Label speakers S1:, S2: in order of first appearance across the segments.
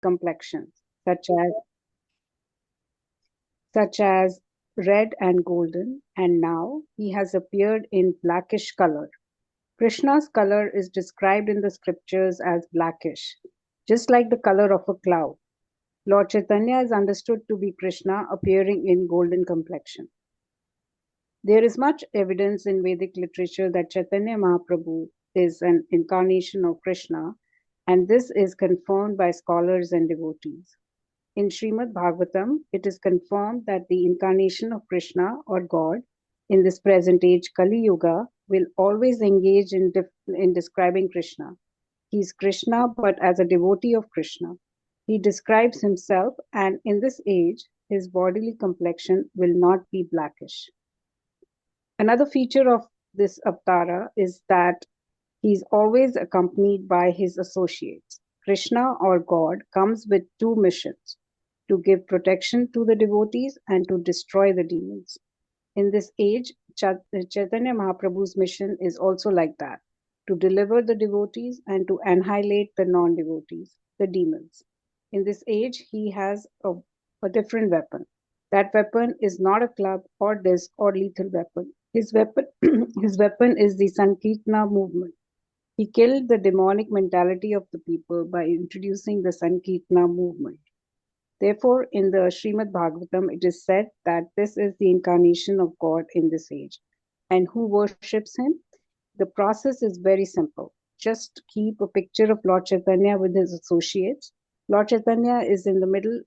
S1: complexions, such as red and golden, and now he has appeared in blackish color. Krishna's color is described in the scriptures as blackish, just like the color of a cloud. Lord Chaitanya is understood to be Krishna appearing in golden complexion. There is much evidence in Vedic literature that Chaitanya Mahaprabhu is an incarnation of Krishna, and this is confirmed by scholars and devotees. In Srimad Bhagavatam, it is confirmed that the incarnation of Krishna or God in this present age, Kali Yuga, will always engage in describing Krishna. He is Krishna, but as a devotee of Krishna. He describes himself, and in this age, his bodily complexion will not be blackish. Another feature of this Avatara is that he is always accompanied by his associates. Krishna or God comes with two missions: to give protection to the devotees and to destroy the demons. In this age, Chaitanya Mahaprabhu's mission is also like that: to deliver the devotees and to annihilate the non-devotees, the demons. In this age, he has a different weapon. That weapon is not a club or disc or lethal weapon. His weapon, his weapon is the Sankirtana movement. He killed the demonic mentality of the people by introducing the Sankirtana movement. Therefore, in the Srimad Bhagavatam, it is said that this is the incarnation of God in this age. And who worships him? The process is very simple. Just keep a picture of Lord Chaitanya with his associates. Lord Chaitanya is in the middle,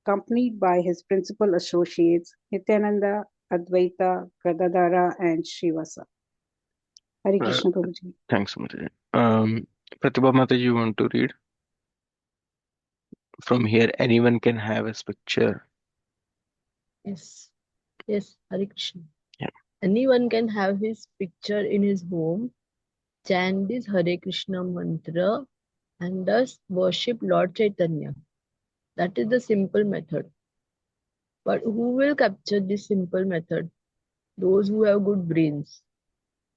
S1: accompanied by his principal associates, Nityananda, Advaita, Gadadhara, and Srivasa. Hare Krishna Prabhuji.
S2: Thanks, Mataji. Pratibha Mataji, you want to read? From here, anyone can have his picture.
S3: Yes. Yes, Hare Krishna.
S2: Yeah.
S3: Anyone can have his picture in his home, chant this Hare Krishna mantra, and thus worship Lord Chaitanya. That is the simple method. But who will capture this simple method? Those who have good brains.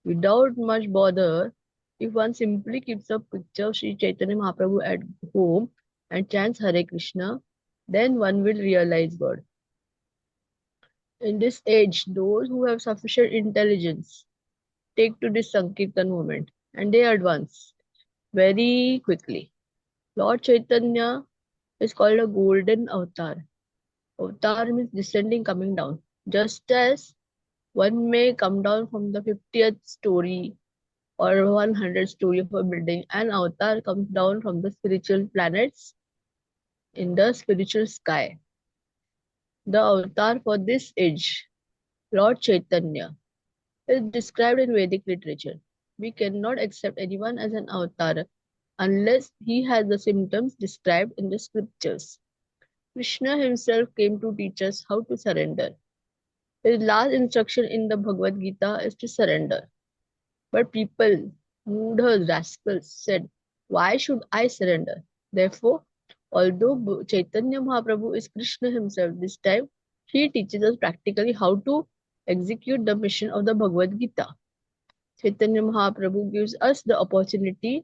S3: Without much bother, if one simply keeps a picture of Sri Chaitanya Mahaprabhu at home and chants Hare Krishna, then one will realize God. In this age, those who have sufficient intelligence take to this Sankirtan movement and they advance very quickly. Lord Chaitanya is called a golden avatar. Avatar means descending, coming down. Just as one may come down from the 50th story or 100th story of a building, an avatar comes down from the spiritual planets in the spiritual sky. The avatar for this age, Lord Chaitanya, is described in Vedic literature. We cannot accept anyone as an avatar unless he has the symptoms described in the scriptures. Krishna himself came to teach us how to surrender. His last instruction in the Bhagavad Gita is to surrender. But people, mudhas, rascals, said, why should I surrender? Therefore, although Chaitanya Mahaprabhu is Krishna himself this time, he teaches us practically how to execute the mission of the Bhagavad Gita. Chaitanya Mahaprabhu gives us the opportunity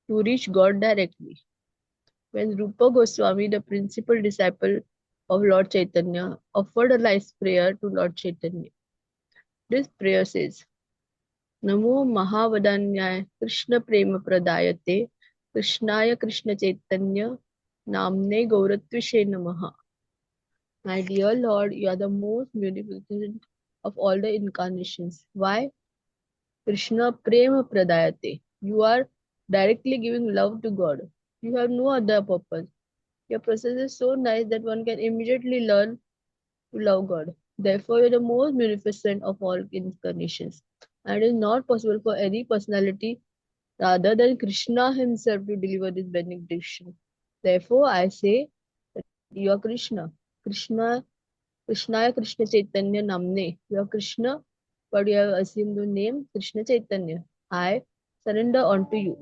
S3: to reach God directly. When Rupa Goswami, the principal disciple of Lord Chaitanya, offered a nice prayer to Lord Chaitanya, this prayer says, Namo Mahavadanyaya Krishna Prema Pradayate Krishnaya Krishna Chaitanya Namne Gauratvishe Namaha. My dear Lord, you are the most munificent of all the incarnations. Why? Krishna Prema Pradayate. You are directly giving love to God. You have no other purpose. Your process is so nice that one can immediately learn to love God. Therefore, you are the most munificent of all incarnations. And it is not possible for any personality rather than Krishna himself to deliver this benediction. Therefore, I say that you are Krishna. Krishnaya Krishna Chaitanya Namne. You are Krishna, but you have assumed the name Krishna Chaitanya. I surrender unto you.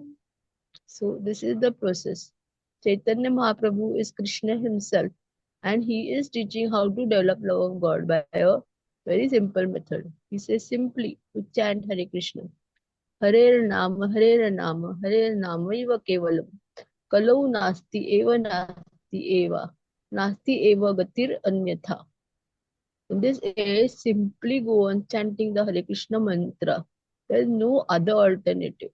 S3: So this is the process. Chaitanya Mahaprabhu is Krishna himself, and he is teaching how to develop love of God by a very simple method. He says simply to chant Hare Krishna. Hare Nama, Hare Nama, Hare Nama Eva Kevalam. Kalau Nasti Eva Nasti eva. Nasti eva gatir anyatha. In this is simply go on chanting the Hare Krishna mantra. There is no other alternative.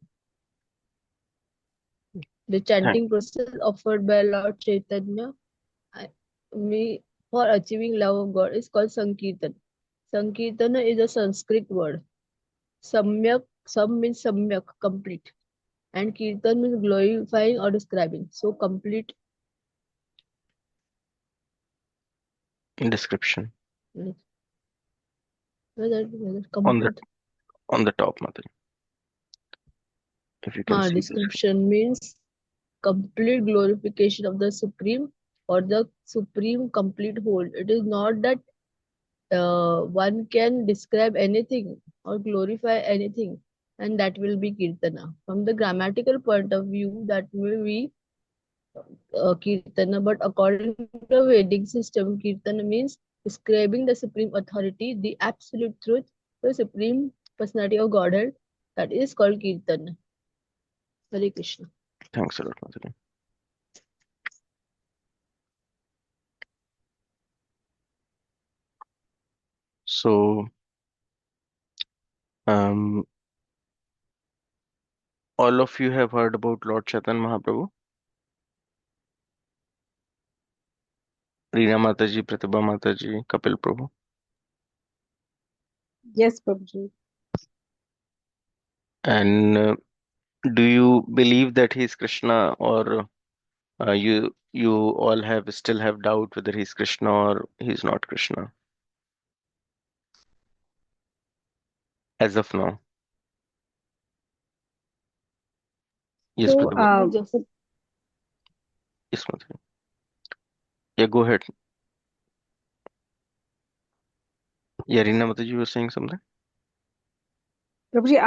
S3: The
S2: Thank,
S3: chanting process offered by Lord Chaitanya me for achieving love of God is called Sankirtan. Sankirtana is a Sanskrit word. Samyak, Sam means Samyak, complete. And Kirtan means glorifying or describing. So complete,
S2: description
S3: like, whether
S2: on the
S3: complete.
S2: top, Mataji. If you can see the screen.
S3: Description means complete glorification of the Supreme or the Supreme complete whole. It is not that one can describe anything or glorify anything, and that will be Kirtana. From the grammatical point of view, that will be Kirtana, but according to the Vedic system, Kirtana means describing the supreme authority, the absolute truth, the supreme personality of Godhead. That is called Kirtana. Hare Krishna.
S2: Thanks a lot, Mataji. So, um, all of you have heard about Lord Chaitanya Mahaprabhu, Reena Mataji, Pratibha Mataji, Kapil Prabhu.
S1: Yes, Prabhuji.
S2: And do you believe that he is Krishna, or you all have still have doubt whether he's Krishna or he's not Krishna as of now? Yes,
S1: So,
S2: Pratibha.
S3: We just
S2: Yes, Mataji. Yeah, go ahead. Yeah, Reena Mataji, you were saying something?
S1: Prabhuji,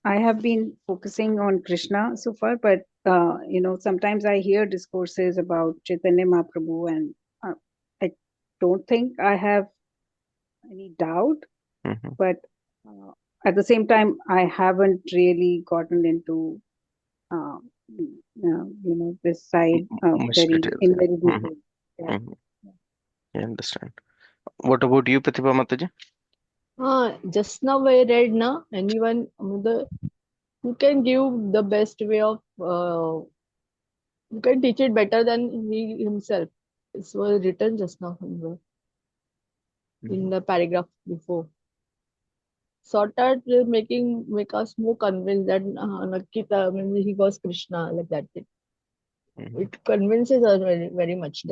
S1: I have been focusing on Krishna so far, but sometimes I hear discourses about Chaitanya Mahaprabhu, and I don't think I have any doubt.
S2: Mm-hmm.
S1: But uh, at the same time, I haven't really gotten into uh, this side
S2: Much details,
S1: in
S2: yeah.
S1: very
S2: Mm-hmm.
S1: detail. Yeah.
S2: Mm-hmm. Yeah, understand. What about you, Pratibha Mataji?
S3: just now I read na anyone the who can give the best way of who can teach it better than he himself. It was written just now somewhere in
S2: Mm-hmm.
S3: the paragraph before. Sort out make us more convinced that Nakita means he was Krishna like that.
S2: Mm-hmm.
S3: It convinces us very much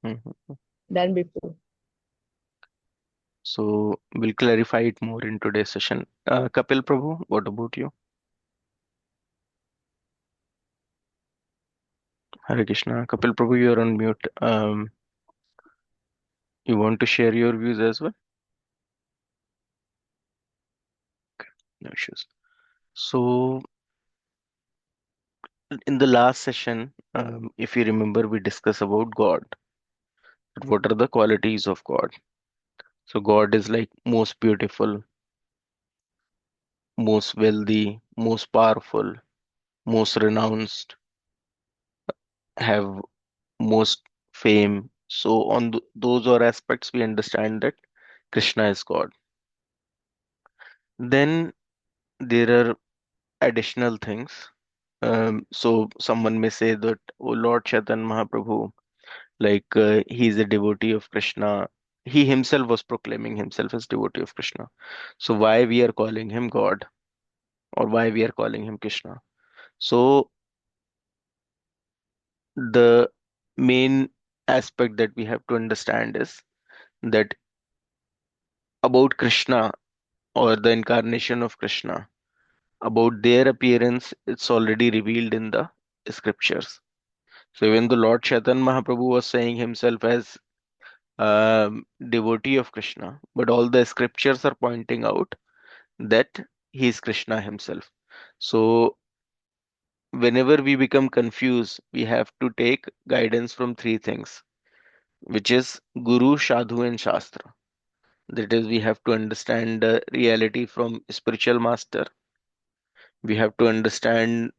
S2: Mm-hmm.
S3: than before.
S2: So we'll clarify it more in today's session. Kapil Prabhu, what about you? Hare Krishna. Kapil Prabhu, you're on mute. You want to share your views as well? No issues. So in the last session, if you remember, we discussed about God. What are the qualities of God? So God is like most beautiful, most wealthy, most powerful, most renounced, have most fame. So on those are aspects we understand that Krishna is God. Then there are additional things. So someone may say that, oh Lord Chaitanya Mahaprabhu, like he is a devotee of Krishna. He himself was proclaiming himself as devotee of Krishna. So why we are calling him God, or why we are calling him Krishna? So the main aspect that we have to understand is that about Krishna, or the incarnation of Krishna, about their appearance, it's already revealed in the scriptures. So even the Lord Chaitanya Mahaprabhu was saying himself as devotee of Krishna, but all the scriptures are pointing out that he is Krishna himself. So whenever we become confused, we have to take guidance from three things, which is Guru, Sadhu, and Shastra. That is, we have to understand the reality from spiritual master. We have to understand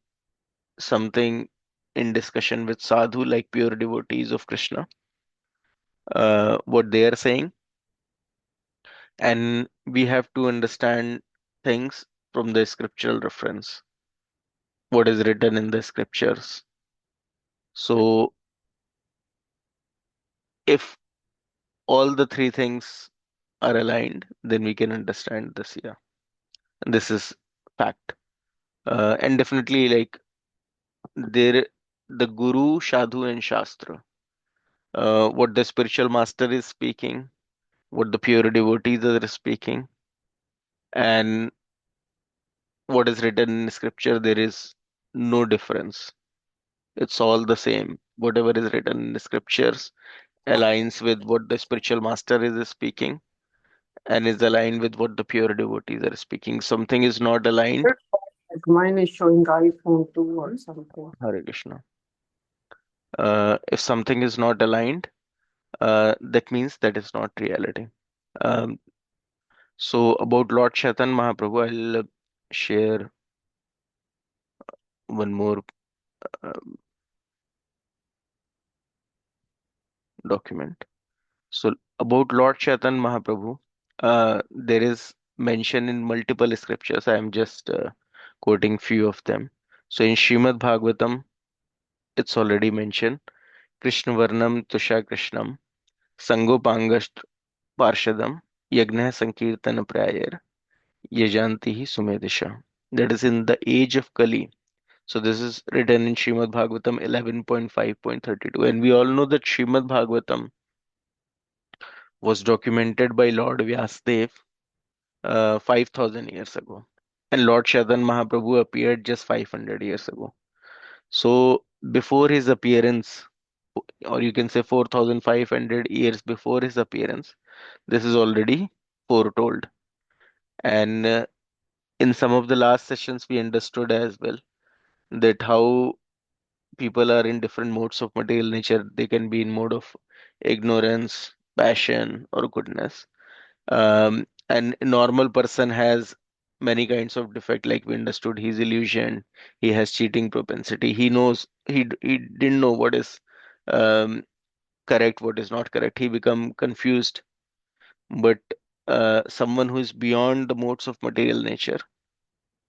S2: something. in discussion with sadhu, like pure devotees of Krishna, what they are saying, and we have to understand things from the scriptural reference, what is written in the scriptures. So if all the three things are aligned, then we can understand this. Yeah, and this is fact. And definitely, like there, the guru, sadhu, and shastra, what the spiritual master is speaking, what the pure devotees are speaking, and what is written in scripture, there is no difference. It's all the same. Whatever is written in the scriptures aligns with what the spiritual master is speaking and is aligned with what the pure devotees are speaking. Something is not aligned.
S4: Like mine is showing iPhone 2 or something.
S2: Hare Krishna. If something is not aligned, that means that is not reality. Um, so about Lord Chaitanya Mahaprabhu, I'll share one more um, document. So about Lord Chaitanya Mahaprabhu, there is mention in multiple scriptures. I am just quoting few of them. So in Srimad Bhagavatam, it's already mentioned. Krishna Varnam Tusha Krishnam Sangopangast Parshadam Yagna Sankirtan Prayar Yajanti hi Sumedisha. That is in the age of Kali. So this is written in Srimad Bhagavatam 11.5.32. And we all know that Srimad Bhagavatam was documented by Lord Vyasdev 5,000 years ago. And Lord Chaitanya Mahaprabhu appeared just 500 years ago. So before his appearance, or you can say 4,500 years before his appearance, this is already foretold. And in some of the last sessions, we understood as well that how people are in different modes of material nature. They can be in mode of ignorance, passion, or goodness. And a normal person has many kinds of defect, like we understood. He's illusion, he has cheating propensity, he knows he didn't know what is um, correct, what is not correct, he become confused. But someone who is beyond the modes of material nature,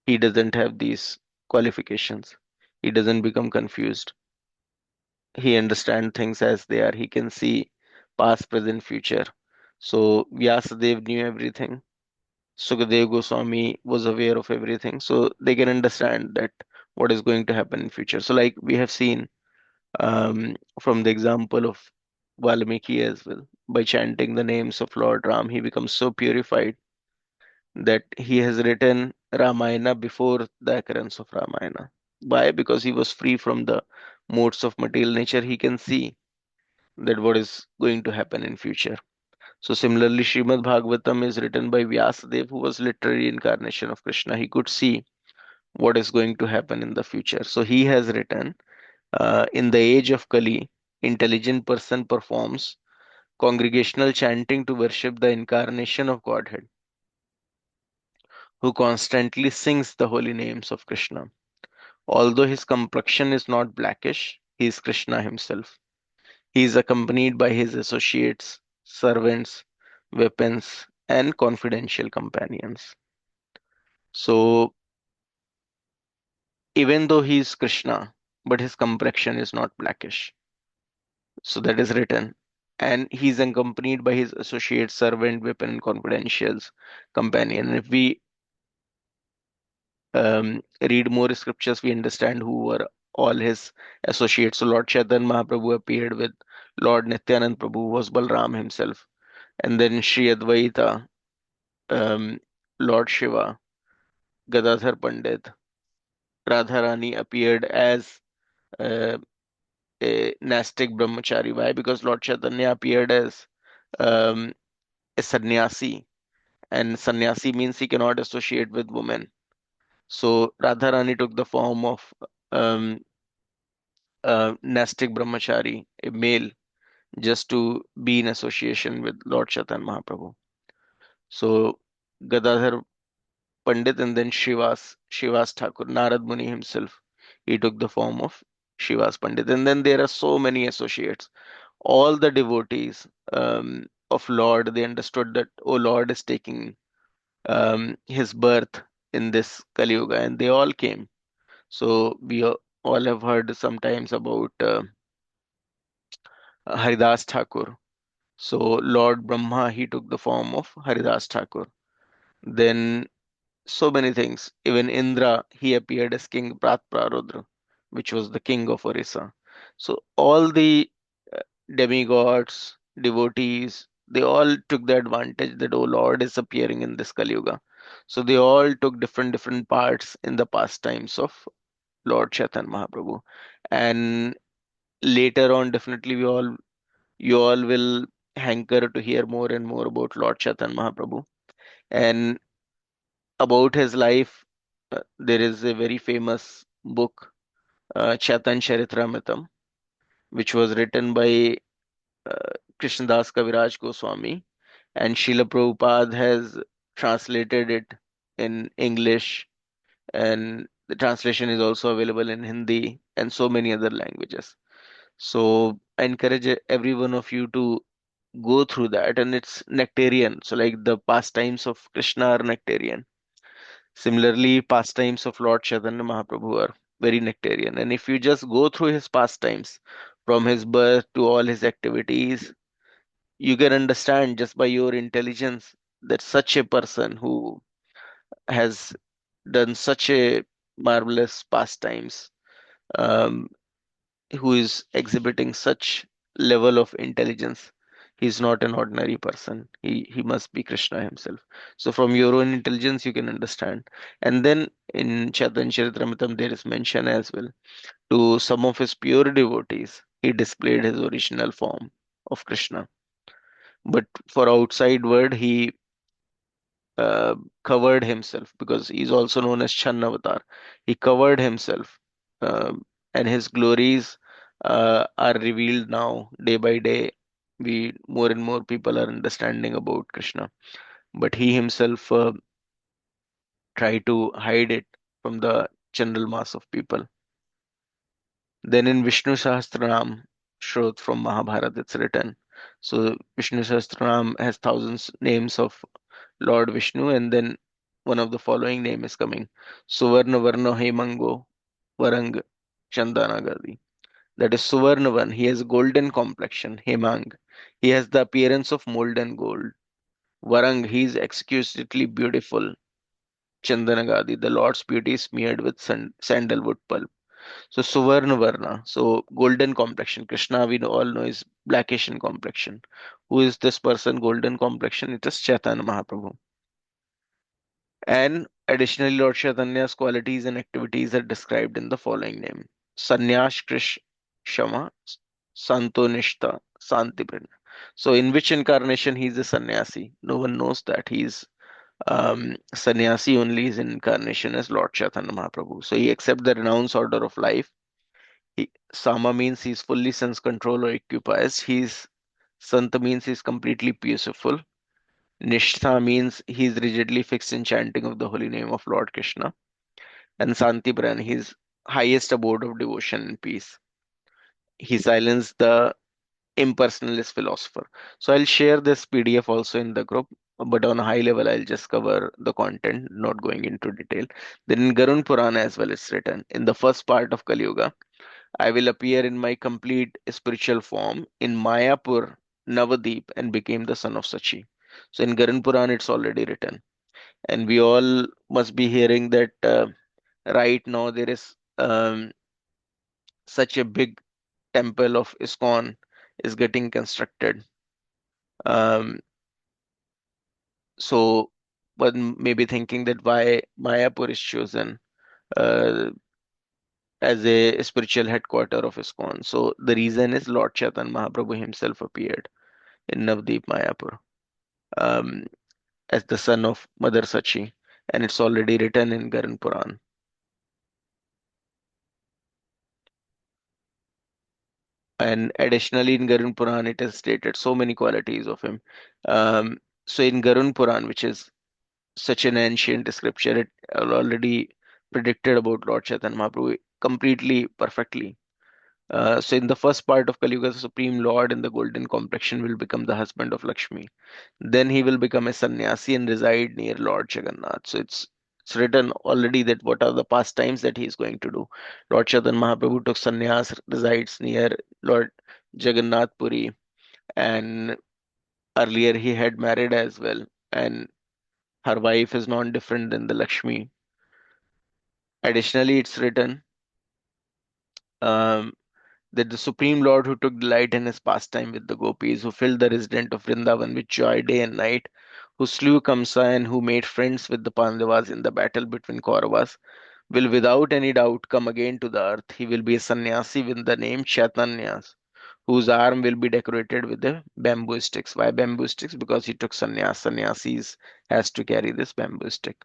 S2: he doesn't have these qualifications, he doesn't become confused, he understands things as they are, he can see past, present, future. So Vyasadev knew everything. Sukadev Goswami was aware of everything, so they can understand that what is going to happen in future. So, like we have seen from the example of Valmiki as well, by chanting the names of Lord Ram, he becomes so purified that he has written Ramayana before the occurrence of Ramayana. Why? Because he was free from the modes of material nature. He can see that what is going to happen in future. So similarly, Srimad Bhagavatam is written by Vyasadeva, who was literary incarnation of Krishna. He could see what is going to happen in the future. So he has written, in the age of Kali, intelligent person performs congregational chanting to worship the incarnation of Godhead, who constantly sings the holy names of Krishna. Although his complexion is not blackish, he is Krishna himself. He is accompanied by his associates, servants, weapons, and confidential companions. So even though he is Krishna, but his complexion is not blackish. So that is written. And he's accompanied by his associate, servant, weapon, and confidentials companion. And if we read more scriptures, we understand who were all his associates. So Lord Chaitanya Mahaprabhu appeared with Lord Nityanand Prabhu, who was Balram himself. And then Sri Advaita, um, Lord Shiva, Gadadhar Pandit, Radharani appeared as uh, a Nastic Brahmachari. Why? Because Lord Chaitanya appeared as um, a sannyasi, and sannyasi means he cannot associate with women. So Radharani took the form of um, Nastic Brahmachari, a male, just to be in association with Lord Chaitanya Mahaprabhu. So Gadadhar Pandit and then Shivas Thakur, Narad Muni himself, he took the form of Shiva's Pandit. And then there are so many associates. All the devotees of Lord, they understood that, oh, Lord is taking his birth in this Kali Yuga, and they all came. So we all have heard sometimes about Haridas Thakur. So Lord Brahma, he took the form of Haridas Thakur. Then so many things. Even Indra, he appeared as King Pratparudra, which was the king of Orissa. So all the uh, demigods, devotees, they all took the advantage that, oh, Lord is appearing in this Kali Yuga. So they all took different parts in the pastimes of Lord Chaitanya Mahaprabhu. And later on, definitely you all will hanker to hear more and more about Lord Chaitanya Mahaprabhu. And about his life, there is a very famous book, Chaitanya Charitamrita, which was written by Krishnadas Kaviraj Goswami, and Srila Prabhupada has translated it in English, and the translation is also available in Hindi and so many other languages. So I encourage every one of you to go through that, and it's nectarian. So like the pastimes of Krishna are nectarian. Similarly, pastimes of Lord Chaitanya Mahaprabhu are very nectarian. And if you just go through his pastimes from his birth to all his activities, you can understand just by your intelligence that such a person who has done such a marvelous pastimes, um, who is exhibiting such level of intelligence, he's not an ordinary person. He must be Krishna himself. So from your own intelligence you can understand. And then in Chaitanya Charitamrita there is mention as well, to some of his pure devotees he displayed his original form of Krishna, but for outside world he uh, covered himself, because he's also known as Channavatar. He covered himself, and his glories are revealed now day by day. We more and more people are understanding about Krishna, but he himself tried to hide it from the general mass of people. Then in Vishnu Sahasranam, Shrot from Mahabharata, it's written. So Vishnu Sahasranam has thousands names of Lord Vishnu, and then one of the following name is coming. Suvarna Varno Hemango Varang Chandanagadi. That is Suvarnavan. He has golden complexion, Hemang. He has the appearance of molten gold. Varang, he is exquisitely beautiful. Chandanagadi, the Lord's beauty is smeared with sandalwood pulp. So Suvarna Varna, so golden complexion. Krishna, we all know, is blackish in complexion. Who is this person, golden complexion? It is Chaitanya Mahaprabhu. And additionally, Lord Chaitanya's qualities and activities are described in the following name: Sannyas Krish Shama Santonishta Santipin. So, in which incarnation he is a sannyasi? No one knows that. He is sannyasi only. His incarnation as Lord Chaitanya Mahaprabhu. So, he accepts the renounced order of life. Sama means he is fully sense control or occupies. He is Santa means he is completely peaceful. Nishtha means he is rigidly fixed in chanting of the holy name of Lord Krishna. And Santipran, his highest abode of devotion and peace. He silenced the impersonalist philosopher. So I'll share this PDF also in the group, but on a high level, I'll just cover the content, not going into detail. Then in Garun Purana as well, it's written in the first part of Kali Yuga, I will appear in my complete spiritual form in Mayapur, Navadip, and became the son of Sachi. So in Garun Purana, it's already written. And we all must be hearing that right now there is such a big temple of ISKCON is getting constructed. Um, so one may be thinking that why Mayapur is chosen uh, as a spiritual headquarter of ISKCON. So the reason is Lord Chaitanya Mahaprabhu himself appeared in Navdeep Mayapur um, as the son of Mother Sachi, and it's already written in Garan Puran. And additionally, in Garun Puran, it has stated so many qualities of him. Um, so in Garun Puran, which is such an ancient scripture, it already predicted about Lord Chaitanya Mahaprabhu completely, perfectly. So in the first part of Kali Yuga, the Supreme Lord in the golden complexion will become the husband of Lakshmi. Then he will become a sannyasi and reside near Lord Jagannath. So it's written already that what are the pastimes that he is going to do. Lord Chaitanya Mahaprabhu took sannyas, resides near Lord Jagannath Puri, and earlier he had married as well, and her wife is non different than the Lakshmi. Additionally, it's written um, that the Supreme Lord who took delight in his pastime with the gopis, who filled the resident of Vrindavan with joy day and night, who slew Kamsa and who made friends with the Pandavas in the battle between Kauravas, will without any doubt come again to the earth. He will be a sannyasi with the name Chaitanyas, whose arm will be decorated with the bamboo sticks. Why bamboo sticks? Because he took sannyas. Sannyasis has to carry this bamboo stick.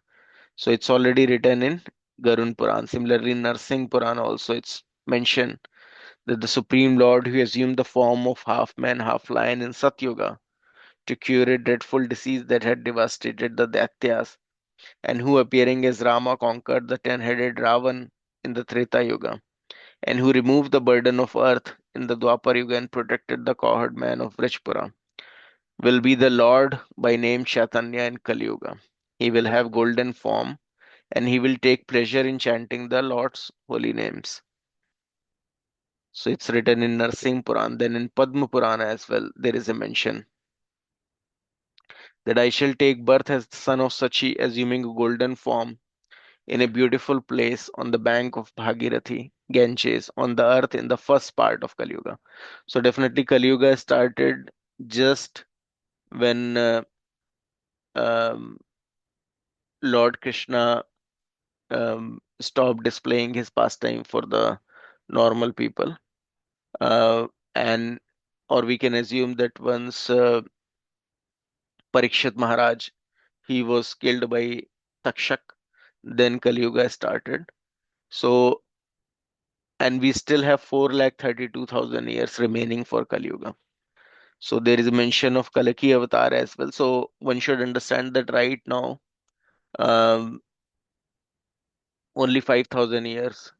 S2: So it's already written in Garun Puran. Similarly, in Narsingh Puran also it's mentioned that the Supreme Lord who assumed the form of half man, half lion in Satyuga to cure a dreadful disease that had devastated the Daityas, and who appearing as Rama conquered the ten-headed Ravan in the Treta Yuga, and who removed the burden of earth in the Dwapar Yuga and protected the cowherd man of Vrishpura, will be the Lord by name Chaitanya in Kali Yuga. He will have golden form and he will take pleasure in chanting the Lord's holy names. So it's written in Narsingh Puran, then in Padma Purana as well, there is a mention that I shall take birth as the son of Sachi, assuming a golden form, in a beautiful place on the bank of Bhagirathi, Ganges, on the earth in the first part of Kali Yuga. So definitely Kali Yuga started just when um, Lord Krishna stopped displaying his pastime for the normal people. Uh, and or we can assume that once Parikshit Maharaj he was killed by Takshak, then Kali Yuga started. So and we still have 4,32,000 years remaining for Kali Yuga. So there is a mention of Kalaki Avatar as well. So one should understand that right now, um, only 5,000 years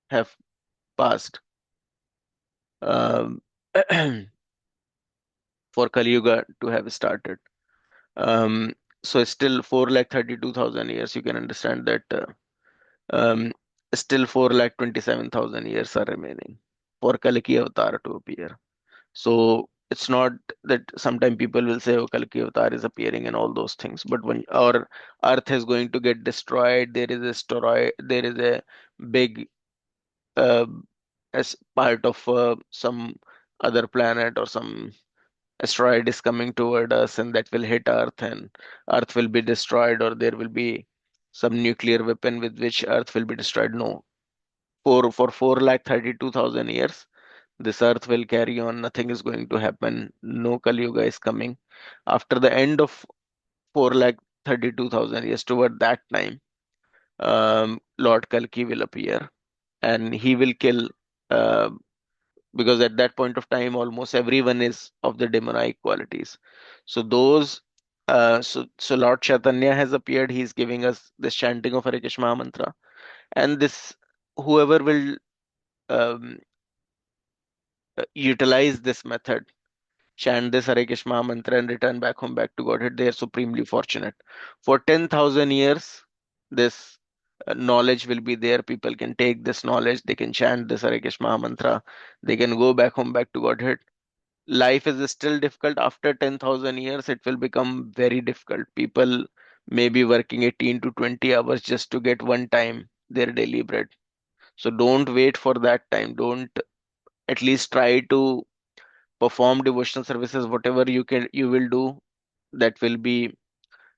S2: have passed um, for Kali Yuga to have started. Um, so it's still 4,32,000 years. You can understand that um, still 4,27,000 years are remaining for Kalaki Avatar to appear. So it's not that sometimes people will say, oh, Kalki Avatar is appearing and all those things. But when our Earth is going to get destroyed, there is a asteroid, there is a big uh, as part of some other planet or some asteroid is coming toward us and that will hit Earth and Earth will be destroyed or there will be some nuclear weapon with which Earth will be destroyed. No. For 4,32,000 years this earth will carry on, nothing is going to happen, no Kali Yuga is coming. After the end of 4,32,000 years, toward that time, Lord Kalki will appear and he will kill, uh, because at that point of time, almost everyone is of the demonic qualities. So those, so Lord Chaitanya has appeared, he's giving us this chanting of Hare Krishna mantra, and this, whoever will um, utilize this method, chant this Hare Krishna mantra and return back home, back to Godhead, they are supremely fortunate. For 10,000 years, this knowledge will be there. People can take this knowledge, they can chant this Hare Krishna mantra, they can go back home, back to Godhead. Life is still difficult. After 10,000 years, it will become very difficult. People may be working 18 to 20 hours just to get one time their daily bread. So don't wait for that time. Don't, at least try to perform devotional services, whatever you will do that will be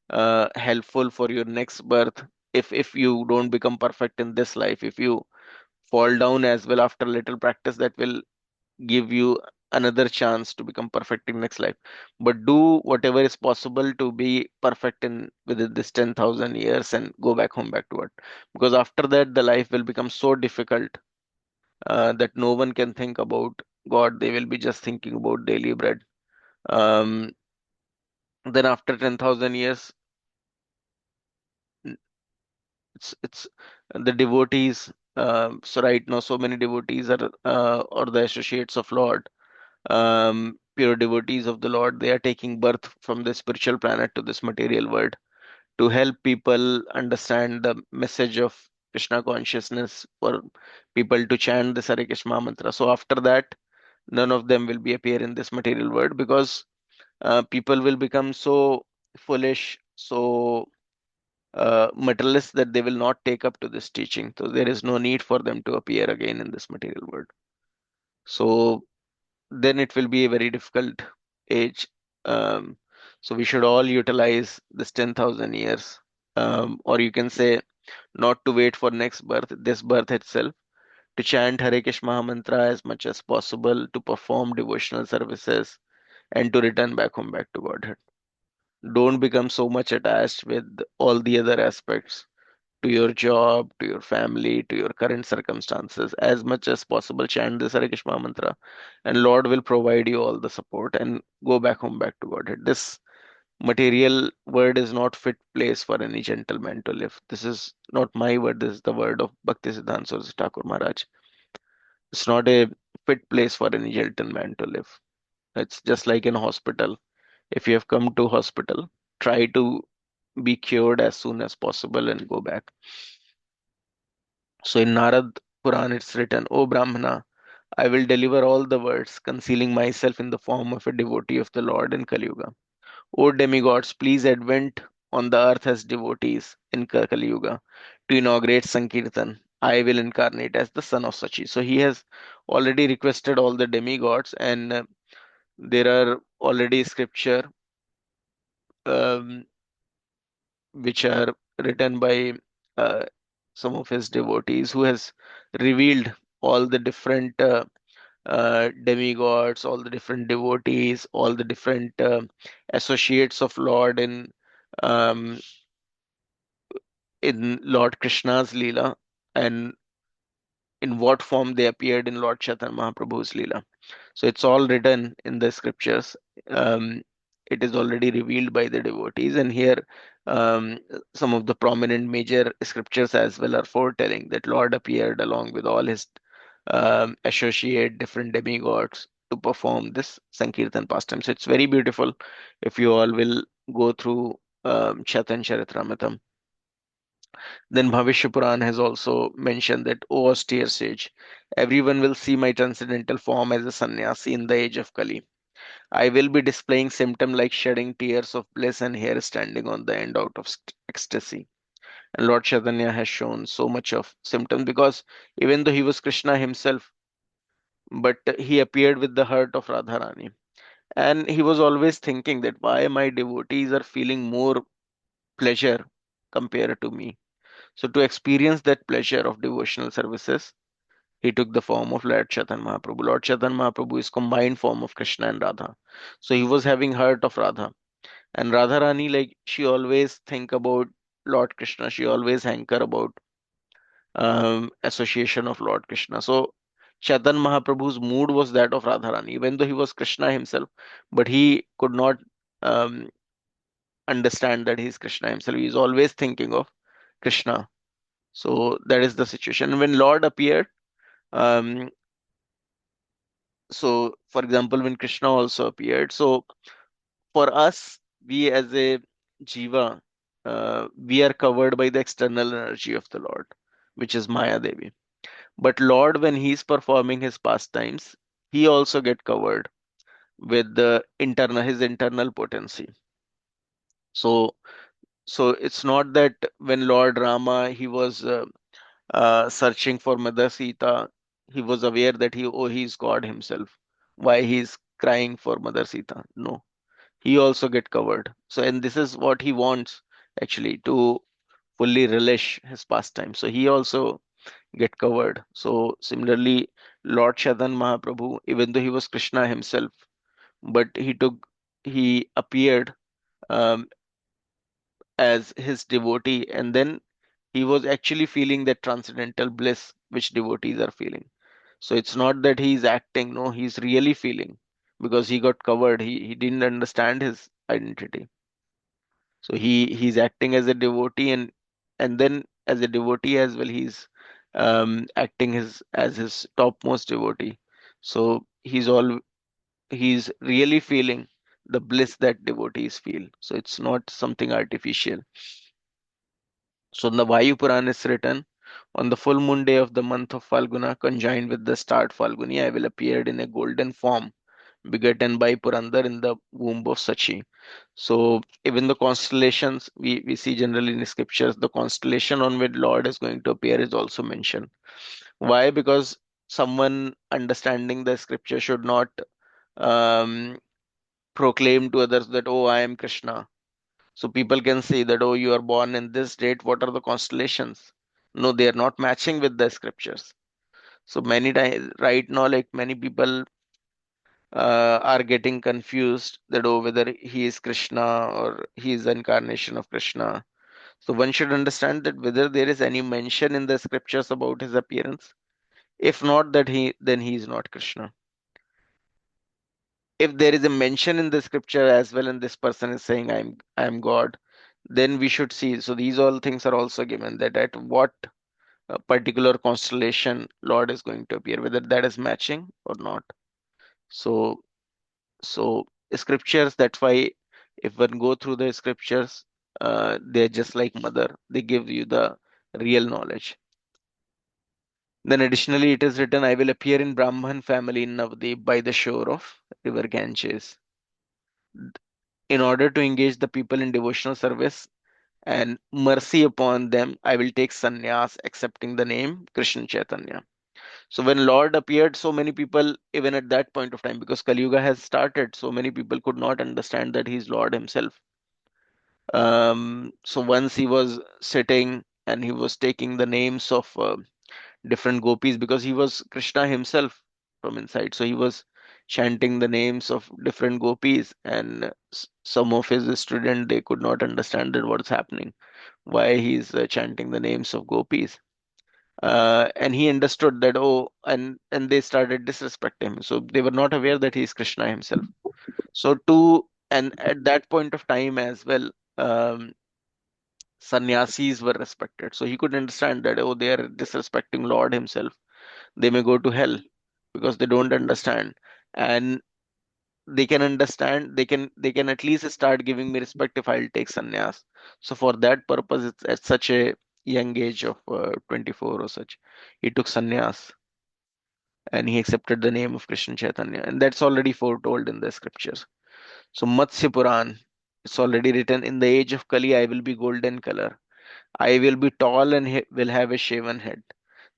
S2: helpful for your next birth. If you don't become perfect in this life, if you fall down as well after little practice, that will give you another chance to become perfect in next life. But do whatever is possible to be perfect in within this 10,000 years and go back home, back to it, because after that the life will become so difficult that no one can think about God, they will be just thinking about daily bread. um, then after 10,000 years, it's the devotees, So right now, so many devotees are or the associates of Lord, pure devotees of the Lord. They are taking birth from the spiritual planet to this material world to help people understand the message of Krishna consciousness, for people to chant the Hare Krishna mantra. So after that, none of them will be appear in this material world, because people will become so foolish, so materialist, that they will not take up to this teaching. So there is no need for them to appear again in this material world. So then it will be a very difficult age. Um, so we should all utilize this 10,000 years, or you can say, not to wait for next birth, this birth itself, to chant Hare Krishna mantra as much as possible, to perform devotional services, and to return back home, back to Godhead. Don't become so much attached with all the other aspects, to your job, to your family, to your current circumstances. As much as possible, chant this Hare Krishna mantra, and Lord will provide you all the support, and go back home, back to Godhead. This material word is not fit place for any gentleman to live. This is not my word. This is the word of Bhakti Siddhanta Saraswati Thakur Maharaj. It's not a fit place for any gentleman to live. It's just like in a hospital. If you have come to hospital, try to be cured as soon as possible and go back. So in Narad Puran, it's written, O Brahmana, I will deliver all the words, concealing myself in the form of a devotee of the Lord in Kali Yuga. O demigods, please advent on the earth as devotees in Kali Yuga to inaugurate Sankirtan. I will incarnate as the son of Sachi. So he has already requested all the demigods, and there are already scripture um, which are written by uh, some of his devotees, who has revealed all the different demigods, all the different devotees, all the different associates of Lord um, in Lord Krishna's Leela, and in what form they appeared in Lord Chaitanya Mahaprabhu's Leela. So it's all written in the scriptures. Um, it is already revealed by the devotees, and here um, some of the prominent major scriptures as well are foretelling that Lord appeared along with all his associate different demigods to perform this Sankirtan pastime. So it's very beautiful. If you all will go through Chaitanya Charitamrita, then Bhavishya Puran has also mentioned that, O austere sage, everyone will see my transcendental form as a sannyasi in the age of Kali. I will be displaying symptoms like shedding tears of bliss and hair standing on the end out of ecstasy. And Lord Chaitanya has shown so much of symptoms, because even though he was Krishna himself, but he appeared with the heart of Radharani. And he was always thinking that why my devotees are feeling more pleasure compared to me. So to experience that pleasure of devotional services, he took the form of Lord Chaitanya Mahaprabhu. Lord Chaitanya Mahaprabhu is combined form of Krishna and Radha. So he was having heart of Radha. And Radharani, like, she always think about Lord Krishna. She always hanker about association of Lord Krishna. So Chaitanya Mahaprabhu's mood was that of Radharani, even though he was Krishna himself, but he could not um, understand that he's Krishna himself. He's always thinking of Krishna. So that is the situation. When Lord appeared, um, so for example, when Krishna also appeared, so for us, we as a jiva, we are covered by the external energy of the Lord, which is Maya Devi. But Lord, when he's performing his pastimes, he also get covered with the internal his internal potency. So so it's not that when Lord Rama he was searching for Mother Sita, he was aware that he's God himself. Why he's crying for Mother Sita? No, he also get covered. So and this is what he wants actually, to fully relish his pastime. So he also get covered. So similarly, Lord Chaitanya Mahaprabhu, even though he was Krishna himself, but he appeared um, as his devotee, and then he was actually feeling that transcendental bliss which devotees are feeling. So it's not that he's acting, no, he's really feeling, because he got covered. He didn't understand his identity. So he's acting as a devotee, and then as a devotee as well, he's acting his as his topmost devotee. So he's really feeling the bliss that devotees feel. So it's not something artificial. So the Vayu Puran is written on the full moon day of the month of Falguna, conjoined with the start Falguni, I will appear in a golden form, begotten by Purandar in the womb of Sachi. So even the constellations we see generally in the scriptures, the constellation on which Lord is going to appear is also mentioned. Why? Because someone understanding the scripture should not um, proclaim to others that, oh, I am Krishna. So people can say that, oh, you are born in this date. What are the constellations? No, they are not matching with the scriptures. So many times, right now, like many people are getting confused that, oh, whether he is Krishna or he is the incarnation of Krishna. So one should understand that whether there is any mention in the scriptures about his appearance. If not, that then he is not Krishna. If there is a mention in the scripture as well, and this person is saying I'm God, then we should see. So these all things are also given that at what particular constellation Lord is going to appear, whether that is matching or not. So so scriptures. That's why if one go through the scriptures, they're just like mother. They give you the real knowledge. Then additionally, it is written, I will appear in Brahman family in Navadip by the shore of river Ganges in order to engage the people in devotional service and mercy upon them. I will take sannyas, accepting the name Krishna Chaitanya. So when Lord appeared, so many people, even at that point of time, because Kali Yuga has started, so many people could not understand that he's Lord himself. So once he was sitting and he was taking the names of different gopis because he was Krishna himself from inside. So he was chanting the names of different gopis, and some of his students they could not understand that what's happening, why he's chanting the names of gopis. And he understood that, oh, and they started disrespecting him. So they were not aware that he is Krishna himself. So and at that point of time as well, sannyasis were respected. So he could understand that, oh, they are disrespecting Lord himself. They may go to hell because they don't understand. And they can understand, they can at least start giving me respect if I'll take sannyas. So for that purpose, it's at such a young age of 24 or such, he took sannyas and he accepted the name of Krishna Chaitanya. And that's already foretold in the scriptures. So Matsya Puran, it's already written, in the age of Kali, I will be golden color. I will be tall and will have a shaven head.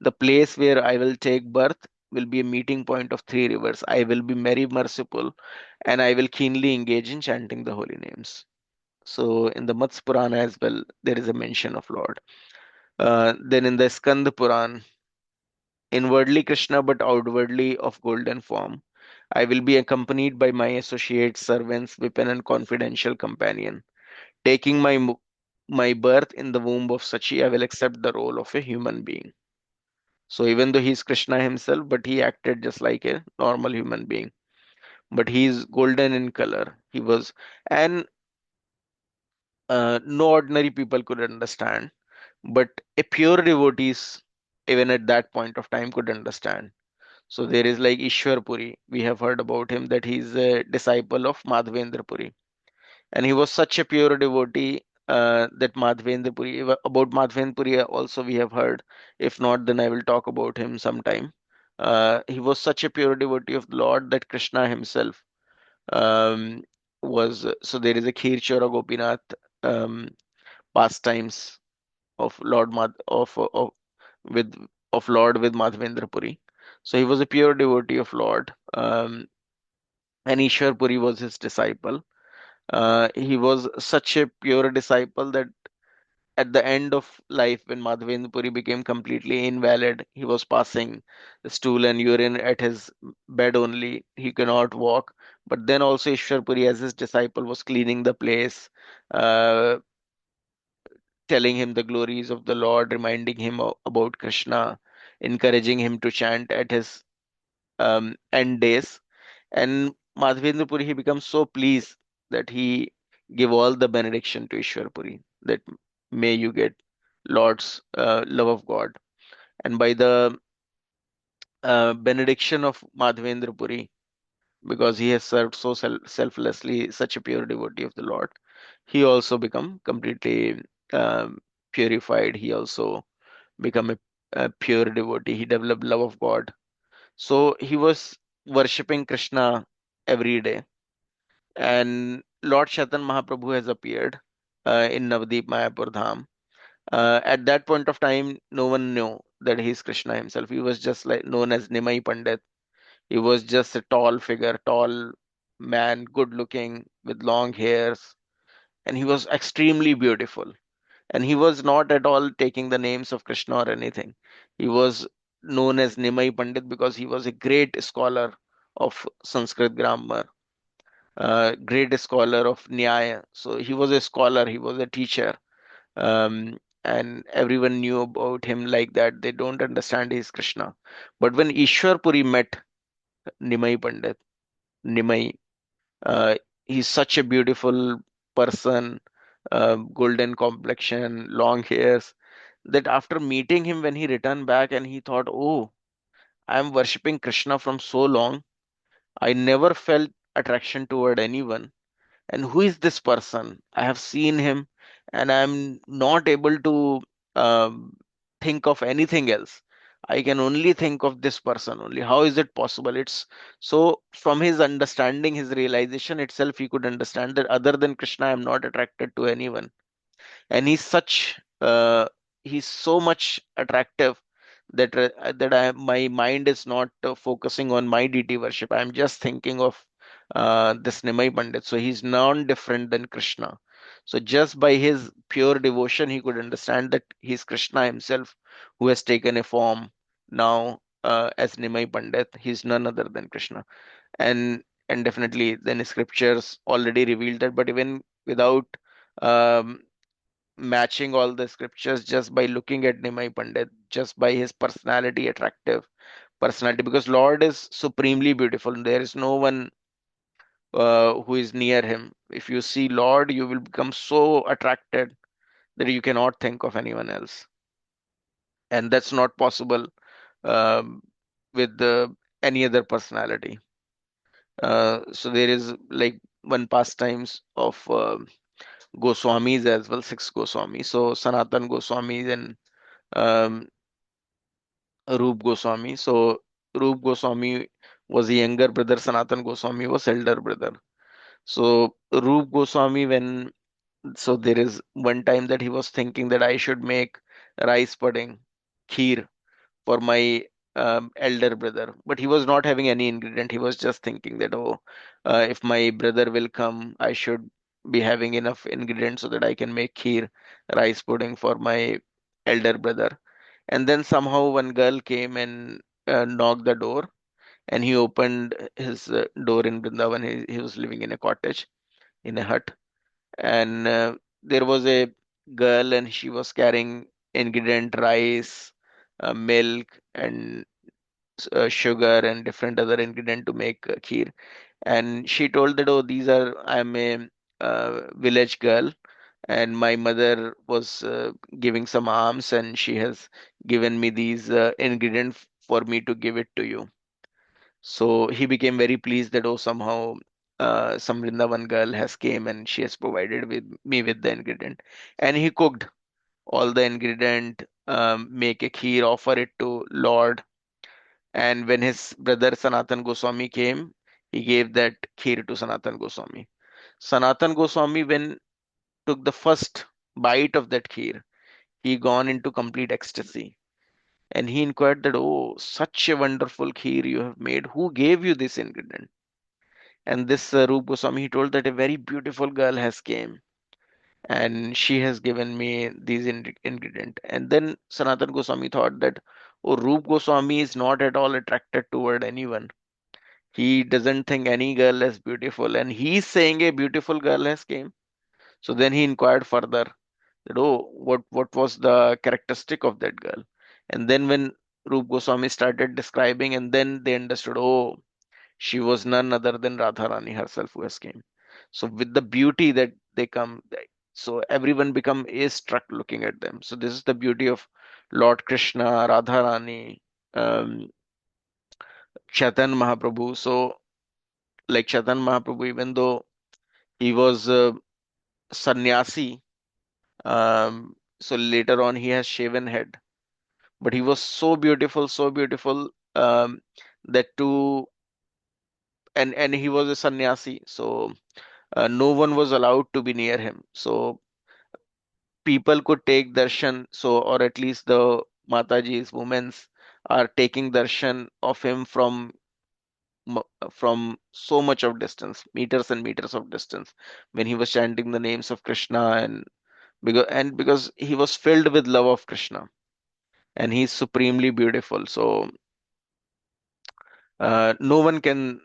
S2: The place where I will take birth will be a meeting point of three rivers. I will be very merciful and I will keenly engage in chanting the holy names. So in the Matsya Purana as well, there is a mention of Lord. Then in the Skanda Puran, inwardly Krishna but outwardly of golden form, I will be accompanied by my associates, servants, weapon, and confidential companion. Taking my birth in the womb of Sachi, I will accept the role of a human being. So even though he's Krishna himself, but he acted just like a normal human being. But he's golden in color. He was, and no ordinary people could understand. But a pure devotees, even at that point of time, could understand. So there is like Ishwar Puri. We have heard about him that he's a disciple of Madhavendra Puri. And he was such a pure devotee that Madhavendra Puri, about Madhavendra Puri also we have heard. If not, then I will talk about him sometime. He was such a pure devotee of the Lord that Krishna himself um, was. So there is a Kheer Chora Gopinath um, pastimes of Lord Mad with of Lord with Madhavendra Puri. So he was a pure devotee of Lord, and Ishwar Puri was his disciple. He was such a pure disciple that at the end of life, when Madhavendra Puri became completely invalid, he was passing stool and urine at his bed only. He cannot walk. But then also Ishwar Puri, as his disciple, was cleaning the place, uh, telling him the glories of the Lord, reminding him about Krishna, encouraging him to chant at his end days. And Madhavendra Puri, he becomes so pleased that he give all the benediction to Ishwar Puri that may you get Lord's love of God. And by the benediction of Madhavendra Puri, because he has served so selflessly, such a pure devotee of the Lord, he also become completely purified. He also become a pure devotee. He developed love of God. So he was worshipping Krishna every day. And Lord Chaitanya Mahaprabhu has appeared in Navdeep Mayapur Dham. At that point of time, no one knew that he's Krishna himself. He was just like known as Nimai Pandit. He was just a tall figure, tall man, good looking, with long hairs, and he was extremely beautiful. And he was not at all taking the names of Krishna or anything. He was known as Nimai Pandit because he was a great scholar of Sanskrit grammar, great scholar of Nyaya. So he was a scholar, he was a teacher, and everyone knew about him like that. They don't understand he's Krishna. But when Ishwar Puri met Nimai Pandit, Nimai, uh, he's such a beautiful person, golden complexion, long hairs, that after meeting him, when he returned back and he thought, oh, I'm worshipping Krishna from so long, I never felt attraction toward anyone. And who is this person? I have seen him and I'm not able to um, think of anything else. I can only think of this person only. How is it possible? It's so from his understanding, his realization itself, he could understand that other than Krishna, I'm not attracted to anyone. And he's so much attractive that my mind is not focusing on my deity worship. I'm just thinking of this Nimai Pandit. So he's non-different than Krishna. So just by his pure devotion, he could understand that he's Krishna himself who has taken a form now as Nimai Pandit. He's none other than Krishna. And definitely then scriptures already revealed that, but even without um, matching all the scriptures, just by looking at Nimai Pandit, just by his personality, attractive personality, because Lord is supremely beautiful. There is no one who is near him. If you see Lord, you will become so attracted that you cannot think of anyone else. And that's not possible um, with any other personality. So there is like one pastimes of Goswamis as well, six Goswamis. So Sanatan Goswami and um, Rup Goswami. So Rup Goswami was the younger brother, Sanatan Goswami was elder brother. So Rup Goswami, when so there is one time that he was thinking that I should make rice pudding, kheer for my elder brother, but he was not having any ingredient. He was just thinking that, oh, if my brother will come, I should be having enough ingredients so that I can make kheer, rice pudding for my elder brother. And then somehow one girl came and knocked the door, and he opened his door in Vrindavan. He was living in a cottage, in a hut, and there was a girl, and she was carrying ingredient rice, milk, and sugar and different other ingredient to make kheer. And she told that, oh, these are I'm a village girl, and my mother was giving some alms, and she has given me these ingredients for me to give it to you. So he became very pleased that, oh, somehow some Vrindavan girl has came and she has provided with me with the ingredient. And he cooked all the ingredient, make a kheer, offer it to Lord. And when his brother Sanatan Goswami came, he gave that kheer to Sanatan Goswami. Sanatan Goswami, when took the first bite of that kheer, he gone into complete ecstasy. And he inquired that, oh, such a wonderful kheer you have made. Who gave you this ingredient? And this Rup Goswami, he told that a very beautiful girl has came and she has given me these ingredient. And then Sanatan Goswami thought that, oh, Rup Goswami is not at all attracted toward anyone. He doesn't think any girl is beautiful, and he's saying a beautiful girl has came. So then he inquired further that, oh, what was the characteristic of that girl? And then when Rup Goswami started describing, and then they understood, oh, she was none other than Radharani herself who has came. So with the beauty that they come, So everyone become awe-struck looking at them. So this is the beauty of Lord Krishna, Radharani, um, Chaitanya Mahaprabhu. So like Chaitanya Mahaprabhu, even though he was a sannyasi, so later on he has shaven head, but he was so beautiful, that to and he was a sannyasi, so no one was allowed to be near him. So people could take darshan, so or at least the Mataji's women's are taking darshan of him from so much of distance, meters and meters of distance, when he was chanting the names of Krishna, and because he was filled with love of Krishna, and he's supremely beautiful. So no one can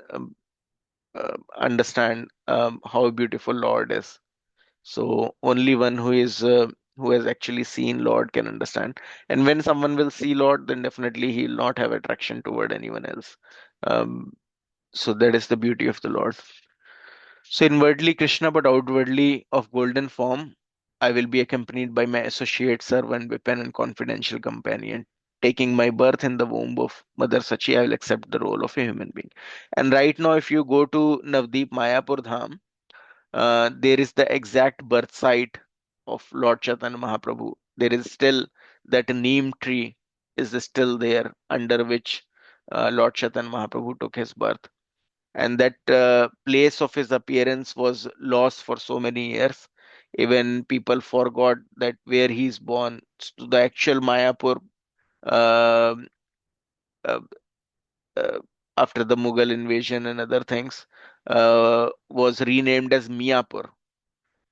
S2: understand how beautiful Lord is. So only one who has actually seen Lord can understand. And when someone will see Lord, then definitely he'll not have attraction toward anyone else. Um, so that is the beauty of the Lord. So inwardly Krishna, but outwardly of golden form, I will be accompanied by my associate servant, Vipin, and confidential companion. Taking my birth in the womb of Mother Sachi, I will accept the role of a human being. And right now, if you go to Navdeep Mayapur Dham, there is the exact birth site of Lord Chaitanya Mahaprabhu. There is still that neem tree is still there under which Lord Chaitanya Mahaprabhu took his birth. And that place of his appearance was lost for so many years. Even people forgot that where he's born. So the actual Mayapur, uh, uh, uh, after the Mughal invasion and other things, was renamed as Miapur,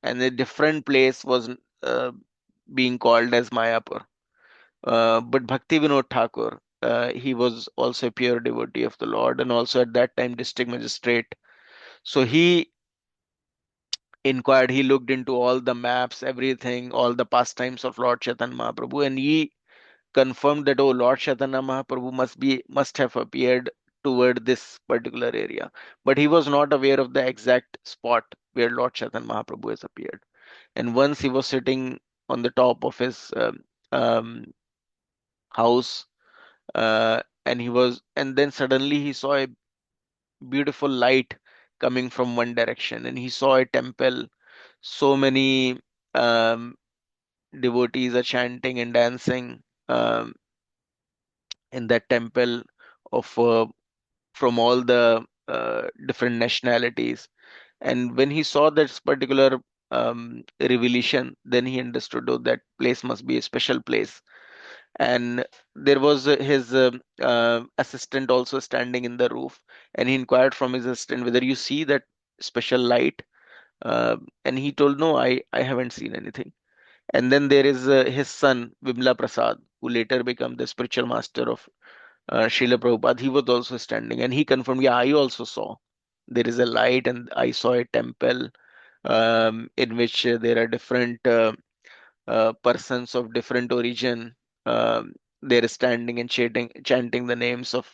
S2: and a different place was uh, being called as Mayapur. But Bhakti Vinod Thakur, he was also a pure devotee of the Lord, and also at that time district magistrate. So he inquired, he looked into all the maps, everything, all the pastimes of Lord Chaitanya Mahaprabhu, and he confirmed that, oh, Lord Chaitanya Mahaprabhu must have appeared toward this particular area. But he was not aware of the exact spot where Lord Chaitanya Mahaprabhu has appeared. And once he was sitting on the top of his house, and then suddenly he saw a beautiful light coming from one direction, and he saw a temple. So many um, devotees are chanting and dancing in that temple of from all the different nationalities. And when he saw that particular revelation, then he understood, oh, that place must be a special place. And there was his assistant also standing in the roof, and he inquired from his assistant whether you see that special light. And he told, no, I haven't seen anything. And then there is his son, Vimla Prasad, who later became the spiritual master of Srila Prabhupada. He was also standing, and he confirmed, yeah, I also saw. There is a light, and I saw a temple in which there are different persons of different origin. They're standing and chanting the names of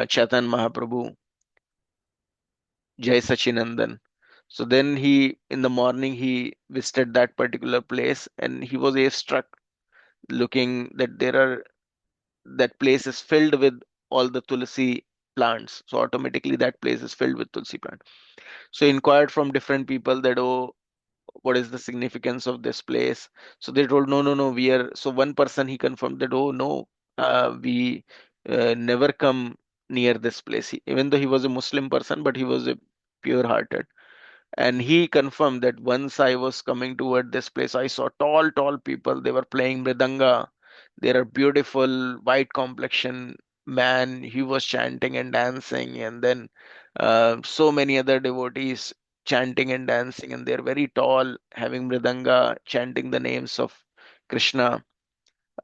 S2: Chaitanya Mahaprabhu, Jai Sachinandan. So then in the morning, he visited that particular place, and he was awestruck looking that that place is filled with all the tulsi plants. So automatically that place is filled with tulsi plant. So he inquired from different people that, oh, what is the significance of this place? So they told, no, no, no, we are. So one person, he confirmed that, oh, no, we never come near this place. Even though he was a Muslim person, but he was a pure hearted. And he confirmed that once I was coming toward this place, I saw tall, tall people. They were playing mridanga. There are beautiful white complexion man. He was chanting and dancing, and then so many other devotees chanting and dancing, and they're very tall, having mridanga, chanting the names of Krishna.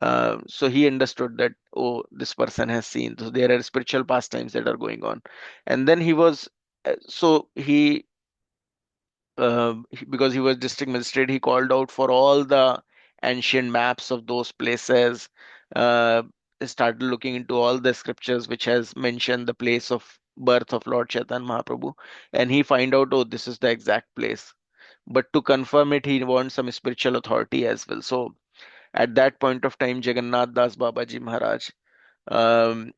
S2: So he understood that, oh, this person has seen. So there are spiritual pastimes that are going on. And then so because he was district magistrate, he called out for all the ancient maps of those places, uh, started looking into all the scriptures which has mentioned the place of birth of Lord Chaitanya Mahaprabhu, and he find out, oh, this is the exact place. but to confirm it, he wants some spiritual authority as well. So at that point of time, Jagannath Das Babaji Maharaj, um,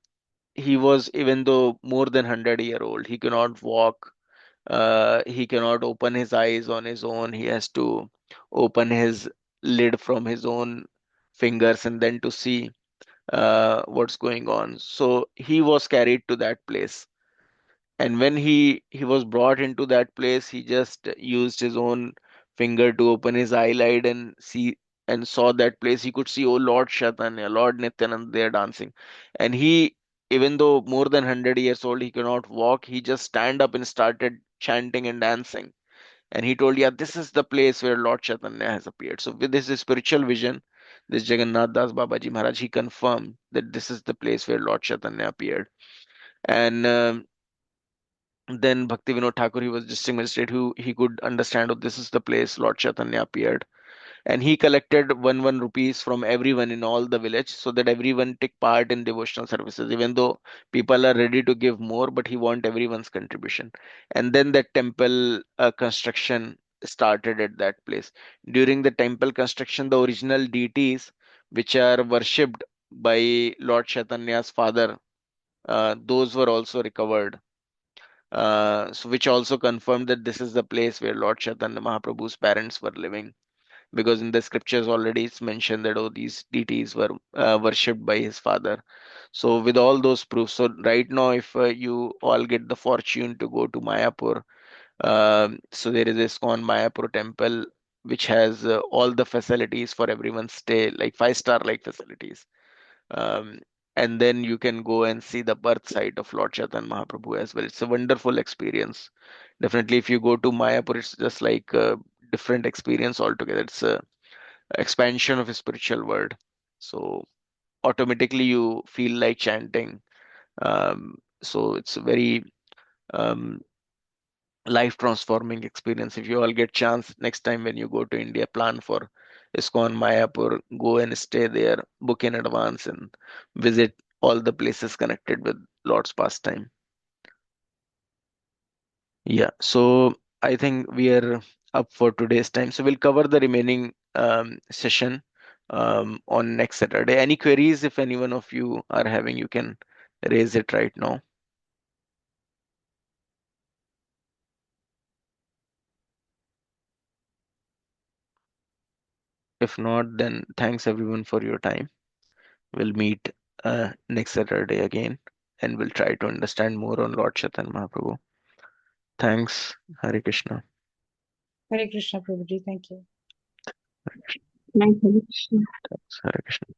S2: he was, even though more than 100-year old, he cannot walk, he cannot open his eyes on his own. He has to open his lid from his own fingers and then to see what's going on. So he was carried to that place. And when he was brought into that place, he just used his own finger to open his eyelid and see and saw that place. He could see, oh Lord Chaitanya, Lord Nityanand there dancing. And he, even though more than 100 years old, he cannot walk, he just stand up and started chanting and dancing. And he told, yeah, this is the place where Lord Chaitanya has appeared. So with this spiritual vision, this Jagannath Das Babaji Maharaj, he confirmed that this is the place where Lord Chaitanya appeared. And then Bhakti Vinod Thakur, he was district magistrate, who he could understand, oh, this is the place Lord Chaitanya appeared. And he collected one rupees from everyone in all the village so that everyone take part in devotional services, even though people are ready to give more, but he want everyone's contribution. And then the temple construction started at that place. During the temple construction, the original deities which are worshipped by Lord Chaitanya's father, those were also recovered, so which also confirmed that this is the place where Lord Chaitanya Mahaprabhu's parents were living, because in the scriptures already it's mentioned that, oh, these deities were worshipped by his father. So with all those proofs, so right now if you all get the fortune to go to Mayapur, so there is ISKCON Mayapur temple which has all the facilities for everyone's stay, like five-star like facilities. um, and then you can go and see the birth site of Lord Chaitanya Mahaprabhu as well. It's a wonderful experience. Definitely, if you go to Mayapur, it's just like a different experience altogether. It's a expansion of a spiritual world. So automatically you feel like chanting. So it's a very um, life transforming experience. If you all get chance next time when you go to India, plan for ISKCON Mayapur, go and stay there, book in advance and visit all the places connected with Lord's pastime. Yeah, so I think we are up for today's time. So we'll cover the remaining session on next Saturday. Any queries, if any one of you are having, you can raise it right now. If not, then thanks everyone for your time. We'll meet next Saturday again and we'll try to understand more on Lord Chaitanya Mahaprabhu. Thanks, Hare Krishna.
S1: Hare Krishna Prabhuji, thank you.
S2: Hare Krishna.
S4: Thank you.
S2: Thanks, Hare Krishna.